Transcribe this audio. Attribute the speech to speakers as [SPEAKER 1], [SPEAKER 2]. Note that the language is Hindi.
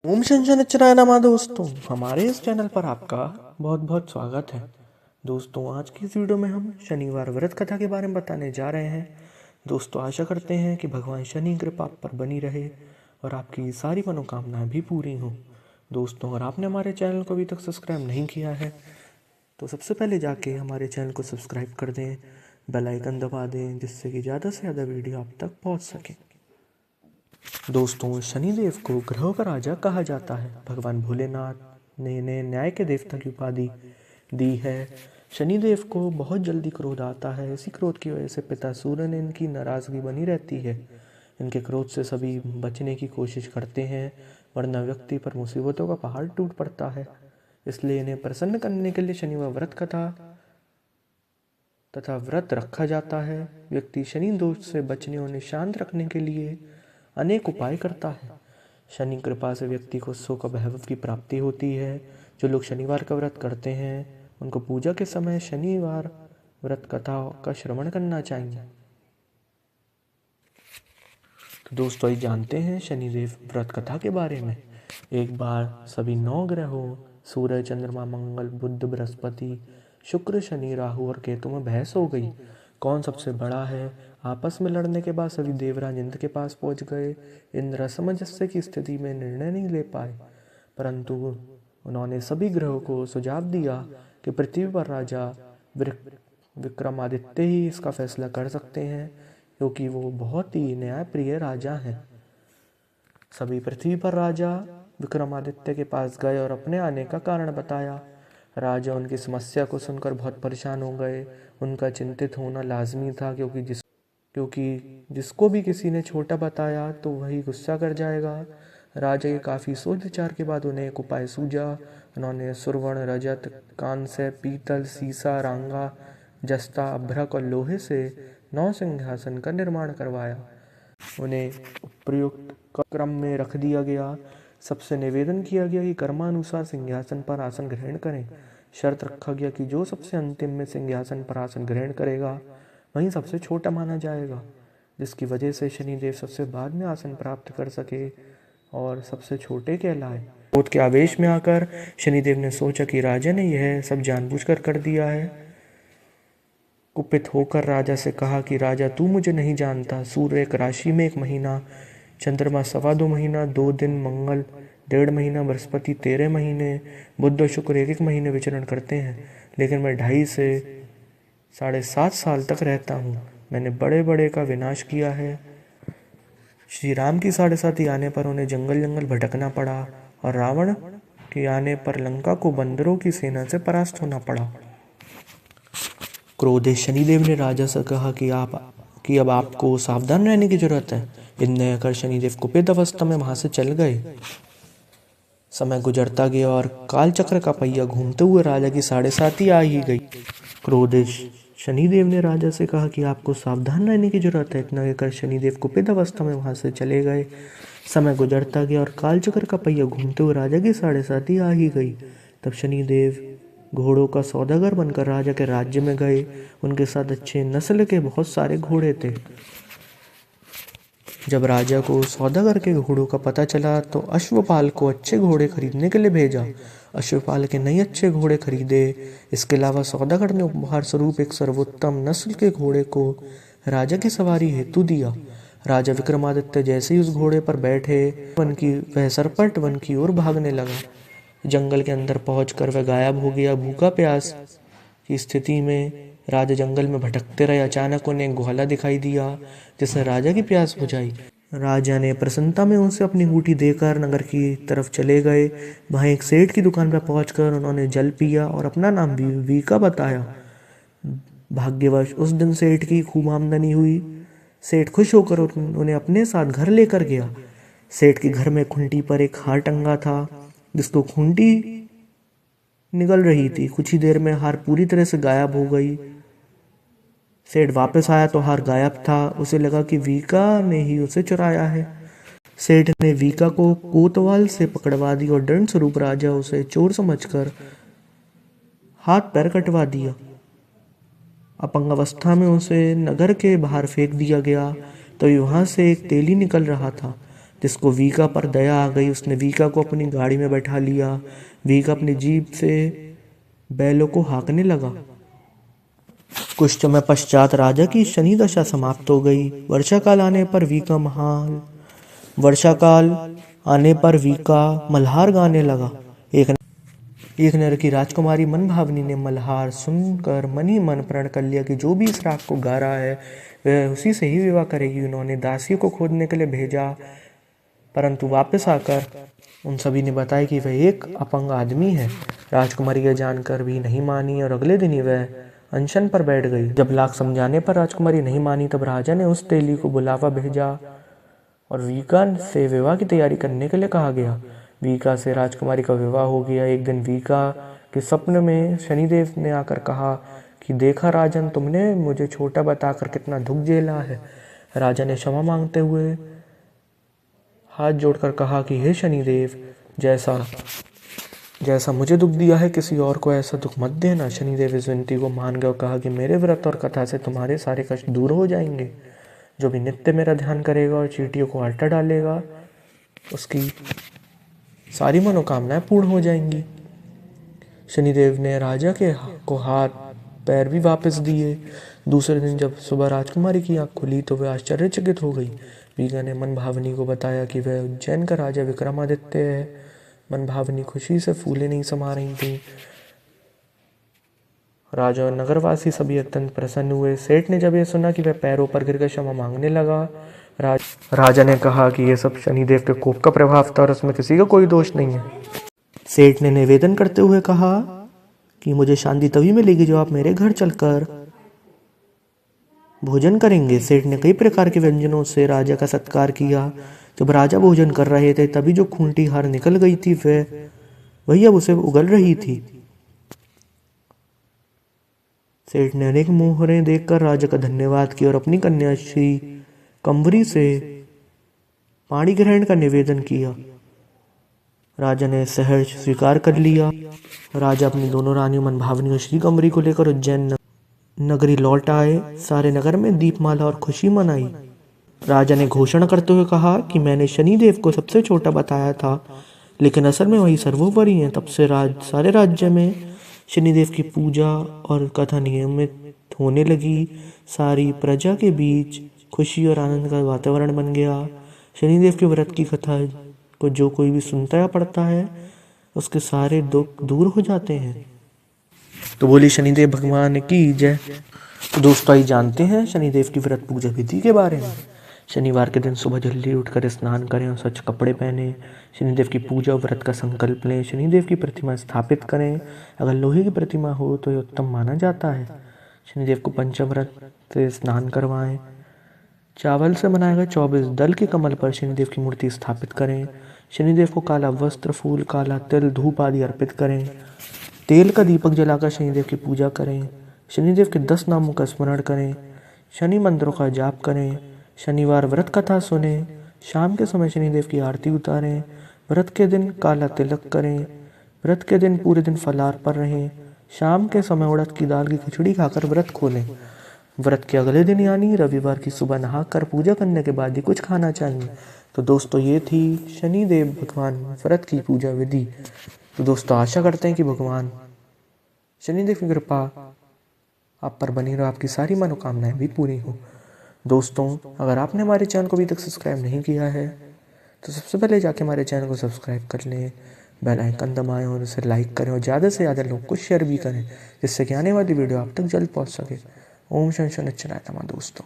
[SPEAKER 1] ओम शनशनचराय नमः। दोस्तों, हमारे इस चैनल पर आपका बहुत बहुत स्वागत है। दोस्तों, आज की इस वीडियो में हम शनिवार व्रत कथा के बारे में बताने जा रहे हैं। दोस्तों, आशा करते हैं कि भगवान शनि की कृपा आप पर बनी रहे और आपकी सारी मनोकामनाएं भी पूरी हों। दोस्तों, अगर आपने हमारे चैनल को अभी तक सब्सक्राइब नहीं किया है तो सबसे पहले जाके हमारे चैनल को सब्सक्राइब कर दें, बेल आइकन दबा दें, जिससे कि ज़्यादा से ज़्यादा वीडियो आप तक पहुँच सके। दोस्तों, शनिदेव को ग्रहों का राजा कहा जाता है। भगवान भोलेनाथ ने इन्हें न्याय के देवता की उपाधि दी है। शनिदेव को बहुत जल्दी क्रोध आता है। इसी क्रोध की वजह से पिता सूर्य ने इनकी नाराजगी बनी रहती है। इनके क्रोध से सभी बचने की कोशिश करते हैं, वरना व्यक्ति पर मुसीबतों का पहाड़ टूट पड़ता है। इसलिए इन्हें प्रसन्न करने के लिए शनिवार व्रत कथा तथा व्रत रखा जाता है। व्यक्ति शनि दोष से बचने और उन्हें शांत रखने के लिए अनेक उपाय करता है। शनि कृपा से व्यक्ति को सुख और वैभव की प्राप्ति होती है। जो लोग शनिवार का व्रत करते हैं उनको पूजा के समय शनिवार व्रत कथा का श्रवण करना चाहिए। तो दोस्तों, ये जानते हैं शनिदेव व्रत कथा के बारे में। एक बार सभी 9 ग्रहों सूर्य, चंद्रमा, मंगल, बुध, बृहस्पति, शुक्र, शनि, राहु और केतु में बहस हो गई, कौन सबसे बड़ा है। आपस में लड़ने के बाद सभी देवराज इंद्र के पास पहुंच गए। इंद्र असमंजस्य की स्थिति में निर्णय नहीं ले पाए, परंतु उन्होंने सभी ग्रहों को सुझाव दिया कि पृथ्वी पर राजा विक्रमादित्य ही इसका फैसला कर सकते हैं, क्योंकि वो बहुत ही न्यायप्रिय राजा हैं। सभी पृथ्वी पर राजा विक्रमादित्य के पास गए और अपने आने का कारण बताया। राजा उनकी समस्या को सुनकर बहुत परेशान हो गए। उनका चिंतित होना लाजमी था, क्योंकि जिसको भी किसी ने छोटा बताया तो वही गुस्सा कर जाएगा। राजा के काफ़ी सोच विचार के बाद उन्हें एक उपाय सूझा। उन्होंने सुवर्ण, रजत, कांस्य, पीतल, सीसा, रांगा, जस्ता, अभ्रक और लोहे से 9 सिंहासन का निर्माण करवाया। उन्हें उपयुक्त क्रम में रख दिया गया। सबसे निवेदन किया गया कि कर्मानुसार सिंहासन पर आसन ग्रहण करें। शर्त रखा गया कि जो सबसे अंतिम में सिंहासन पर आसन ग्रहण करेगा वहीं सबसे छोटा माना जाएगा, जिसकी वजह से शनिदेव सबसे बाद में आसन प्राप्त कर सके और सबसे छोटे कहलाए। क्रोध के आवेश में आकर शनिदेव ने सोचा कि राजा ने यह सब जानबूझकर कर दिया है। कुपित होकर राजा से कहा कि राजा, तू मुझे नहीं जानता। सूर्य एक राशि में 1 महीना, चंद्रमा 2.25 महीना, 2 दिन, मंगल 1.5 महीना, बृहस्पति 13 महीने, बुध और शुक्र 1 महीने विचरण करते हैं, लेकिन मैं 2.5 से 7.5 साल तक रहता हूँ। मैंने बड़े बड़े का विनाश किया है। श्री राम की 7.5 आने पर उन्हें जंगल जंगल भटकना पड़ा और रावण के आने पर लंका को बंदरों की सेना से परास्त होना पड़ा। क्रोधित शनिदेव ने राजा से कहा कि अब आपको सावधान रहने की जरूरत है। इतने कर शनिदेव कुपित अवस्था में वहां से चल गए। समय गुजरता गया और कालचक्र का पहिया घूमते हुए राजा की 7.5 आ ही गई। क्रोधित शनिदेव ने राजा से कहा कि आपको सावधान रहने की जरूरत है। इतना कहकर शनिदेव कुपित अवस्था में वहां से चले गए। समय गुजरता गया और कालचक्र का पहिया घूमते हुए राजा की 7.5 आ ही गई। तब शनिदेव घोड़ों का सौदागर बनकर राजा के राज्य में गए। उनके साथ अच्छे नस्ल के बहुत सारे घोड़े थे। जब राजा को सौदागर के घोड़ों का पता चला तो अश्वपाल को अच्छे घोड़े खरीदने के लिए भेजा। अश्वपाल के नए अच्छे घोड़े खरीदे। इसके अलावा सौदागर ने उपहार स्वरूप एक सर्वोत्तम नस्ल के घोड़े को राजा की सवारी हेतु दिया। राजा विक्रमादित्य जैसे ही उस घोड़े पर बैठे, वह सरपट वन की ओर भागने लगा। जंगल के अंदर पहुंचकर वह गायब हो गया। भूखा प्यास की स्थिति में राजा जंगल में भटकते रहे। अचानक उन्हें एक ग्वाला दिखाई दिया, जिसने राजा की प्यास बुझाई। राजा ने प्रसन्नता में उनसे अपनी अंगूठी देकर नगर की तरफ चले गए। वहां एक सेठ की दुकान पर पहुंचकर उन्होंने जल पिया और अपना नाम वीका बताया। भाग्यवश उस दिन सेठ की खूब आमदनी हुई। सेठ खुश होकर उन्हें अपने साथ घर लेकर गया। सेठ के घर में खूंटी पर एक हार टंगा था, जिसको खूंटी निकल रही थी। कुछ ही देर में हार पूरी तरह से गायब हो गई। सेठ वापस आया तो हार गायब था। उसे लगा कि वीका ने ही उसे चुराया है। सेठ ने वीका को कोतवाल से पकड़वा दिया और दंड स्वरूप राजा उसे चोर समझकर हाथ पैर कटवा दिया। अपंग अवस्था में उसे नगर के बाहर फेंक दिया गया। तो वहां से एक तेली निकल रहा था। जिसको वीका पर दया आ गई, उसने वीका को अपनी गाड़ी में बैठा लिया। वीका अपनी जीप से बैलों को हाँकने लगा। कुछ समय पश्चात राजा की शनि दशा समाप्त हो गई। वर्षाकाल आने पर वीका मल्हार गाने लगा। एक नर की राजकुमारी मनभावनी ने मल्हार सुनकर मन ही मन प्रण कर लिया कि जो भी इस राग को गा रहा है वह उसी से ही विवाह करेगी। उन्होंने दासियों को खोदने के लिए भेजा, परंतु वापस आकर उन सभी ने बताया कि वह एक अपंग आदमी है। राजकुमारी यह जानकर भी नहीं मानी और अगले दिन ही वह अनशन पर बैठ गई। जब लाख समझाने पर राजकुमारी नहीं मानी, तब राजा ने उस तेली को बुलावा भेजा और वीका से विवाह की तैयारी करने के लिए कहा गया। वीका से राजकुमारी का विवाह हो गया। एक दिन वीका के सपने में शनिदेव ने आकर कहा कि देखा राजन, तुमने मुझे छोटा बताकर कितना दुख झेला है। राजा ने क्षमा मांगते हुए हाथ जोड़कर कहा कि हे शनिदेव, जैसा मुझे दुख दिया है किसी और को ऐसा दुख मत देना। शनिदेव इस विनती को मान गए और कहा कि मेरे व्रत और कथा से तुम्हारे सारे कष्ट दूर हो जाएंगे। जो भी नित्य मेरा ध्यान करेगा और चींटियों को आटा डालेगा, उसकी सारी मनोकामनाएं पूर्ण हो जाएंगी। शनिदेव ने राजा को हाथ पैर भी वापस दिए। दूसरे दिन जब सुबह राजकुमारी की आंख खुली तो वह आश्चर्यचकित हो गई। वीका ने मनभावनी को बताया कि वह उज्जैन का राजा विक्रमादित्य है। मनभावनी खुशी से फूले नहीं समा रही थी। राजा और नगरवासी सभी अत्यंत प्रसन्न हुए। सेठ ने जब यह सुना कि वह पैरों पर गिरकर क्षमा मांगने लगा। राजा ने कहा कि यह सब शनिदेव के कोप का प्रभाव था और उसमें किसी का कोई दोष नहीं है। सेठ ने निवेदन करते हुए कहा कि मुझे शांति तभी मिलेगी जो आप मेरे घर चलकर भोजन करेंगे। सेठ ने कई प्रकार के व्यंजनों से राजा का सत्कार किया। जब राजा भोजन कर रहे थे तभी जो खूंटी हार निकल गई थी वही अब उसे उगल रही थी। सेठ ने अनेक मोहरें देखकर राजा का धन्यवाद किया और अपनी कन्या श्री कंवरी से पाणी ग्रहण का निवेदन किया। राजा ने सहर्ष स्वीकार कर लिया। राजा अपनी दोनों रानियों मनभावनी और श्री कंवरी को लेकर उज्जैन नगरी लौट आए। सारे नगर में दीपमाला और खुशी मनाई। राजा ने घोषणा करते हुए कहा कि मैंने शनिदेव को सबसे छोटा बताया था, लेकिन असल में वही सर्वोपरि हैं। तब से सारे राज्य में शनिदेव की पूजा और कथा नियमित होने लगी। सारी प्रजा के बीच खुशी और आनंद का वातावरण बन गया। शनिदेव के व्रत की कथा को जो कोई भी सुनता या पढ़ता है उसके सारे दुख दूर हो जाते हैं। तो बोली शनिदेव भगवान की जय। तो दोस्तों आइए जानते हैं शनिदेव की व्रत पूजा विधि के बारे में। शनिवार के दिन सुबह जल्दी उठकर स्नान करें और स्वच्छ कपड़े पहने। शनिदेव की पूजा और व्रत का संकल्प लें। शनिदेव की प्रतिमा स्थापित करें। अगर लोहे की प्रतिमा हो तो यह उत्तम माना जाता है। शनिदेव को पंचामृत से स्नान करवाएं। चावल से बनाए गए 24 दल के कमल पर शनिदेव की मूर्ति स्थापित करें। शनिदेव को काला वस्त्र, फूल, काला तिल, धूप आदि अर्पित करें। तेल का दीपक जलाकर शनिदेव की पूजा करें। शनिदेव के 10 नामों का स्मरण करें। शनि मंत्रों का जाप करें। शनिवार व्रत कथा सुने। शाम के समय शनिदेव की आरती उतारें। व्रत के दिन काला तिलक करें। व्रत के दिन पूरे दिन फलाहार पर रहें। शाम के समय उड़द की दाल की खिचड़ी खाकर व्रत खोलें। व्रत के अगले दिन यानी रविवार की सुबह नहाकर पूजा करने के बाद ही कुछ खाना चाहिए। तो दोस्तों ये थी शनिदेव भगवान व्रत की पूजा विधि। तो दोस्तों आशा करते हैं कि भगवान शनिदेव की कृपा आप पर बनी रहो, आपकी सारी मनोकामनाएं भी पूरी हो। दोस्तों अगर आपने हमारे चैनल को अभी तक सब्सक्राइब नहीं किया है तो सबसे पहले जाके हमारे चैनल को सब्सक्राइब कर लें, बेल आइकन दबाएं और उसे लाइक करें और ज़्यादा से ज़्यादा लोग को शेयर भी करें, जिससे कि आने वाली वीडियो आप तक जल्द पहुंच सके। ओम शनि शनिश्चराय नमः दोस्तों।